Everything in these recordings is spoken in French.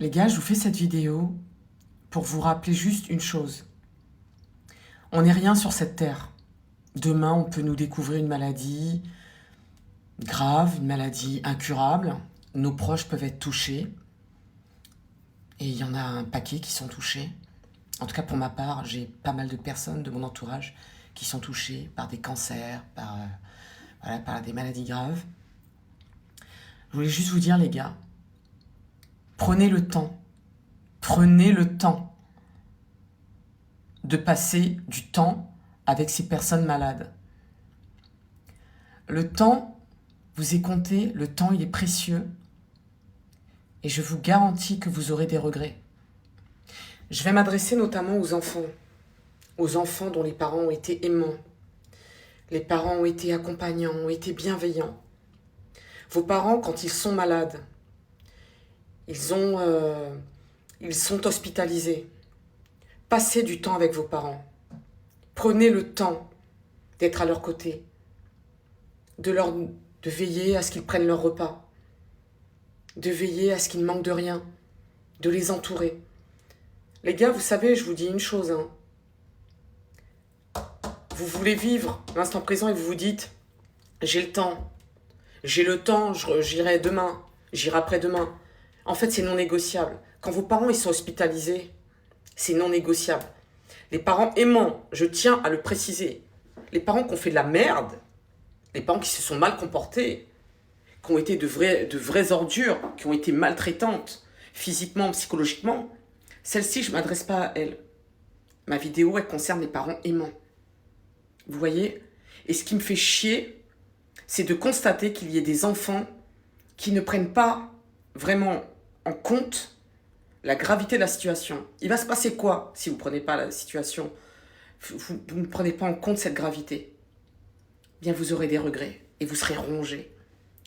Les gars, je vous fais cette vidéo pour vous rappeler juste une chose. On n'est rien sur cette terre. Demain, on peut nous découvrir une maladie grave, une maladie incurable. Nos proches peuvent être touchés. Et il y en a un paquet qui sont touchés. En tout cas, pour ma part, j'ai pas mal de personnes de mon entourage qui sont touchées par des cancers, par des maladies graves. Je voulais juste vous dire, les gars, prenez le temps de passer du temps avec ces personnes malades. Le temps vous est compté, le temps il est précieux et je vous garantis que vous aurez des regrets. Je vais m'adresser notamment aux enfants dont les parents ont été aimants, les parents ont été accompagnants, ont été bienveillants. Vos parents, quand ils sont malades, ils sont hospitalisés. Passez du temps avec vos parents. Prenez le temps d'être à leur côté, de veiller à ce qu'ils prennent leur repas, de veiller à ce qu'ils ne manquent de rien, de les entourer. Les gars, vous savez, je vous dis une chose. Vous voulez vivre l'instant présent et vous vous dites « J'ai le temps, j'irai demain, j'irai après-demain ». En fait, c'est non négociable. Quand vos parents ils sont hospitalisés, c'est non négociable. Les parents aimants, je tiens à le préciser, les parents qui ont fait de la merde, les parents qui se sont mal comportés, qui ont été de vraies ordures, qui ont été maltraitantes, physiquement, psychologiquement, celle-ci, je ne m'adresse pas à elles. Ma vidéo, elle concerne les parents aimants. Vous voyez? Et ce qui me fait chier, c'est de constater qu'il y ait des enfants qui ne prennent pas vraiment en compte la gravité de la situation. Il va se passer quoi si vous ne prenez pas la situation? Vous ne prenez pas en compte cette gravité. Bien, vous aurez des regrets et vous serez rongés.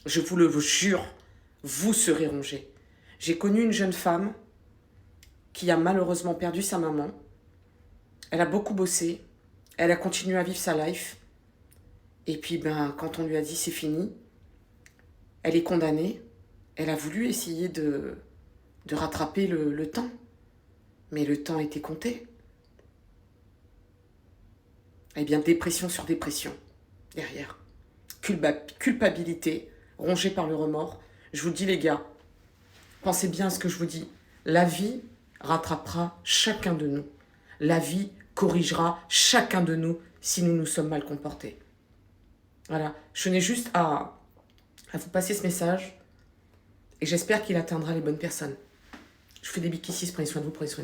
Je vous le jure, vous serez rongés. J'ai connu une jeune femme qui a malheureusement perdu sa maman. Elle a beaucoup bossé. Elle a continué à vivre sa life. Et puis, quand on lui a dit c'est fini, elle est condamnée. Elle a voulu essayer de rattraper le temps. Mais le temps était compté. Eh bien, dépression sur dépression, derrière. Culpabilité, rongée par le remords. Je vous dis, les gars, pensez bien à ce que je vous dis. La vie rattrapera chacun de nous. La vie corrigera chacun de nous si nous nous sommes mal comportés. Voilà, je n'ai juste à vous passer ce message et j'espère qu'il atteindra les bonnes personnes. Je vous fais des big kisses, prenez soin de vous, prenez soin de vous.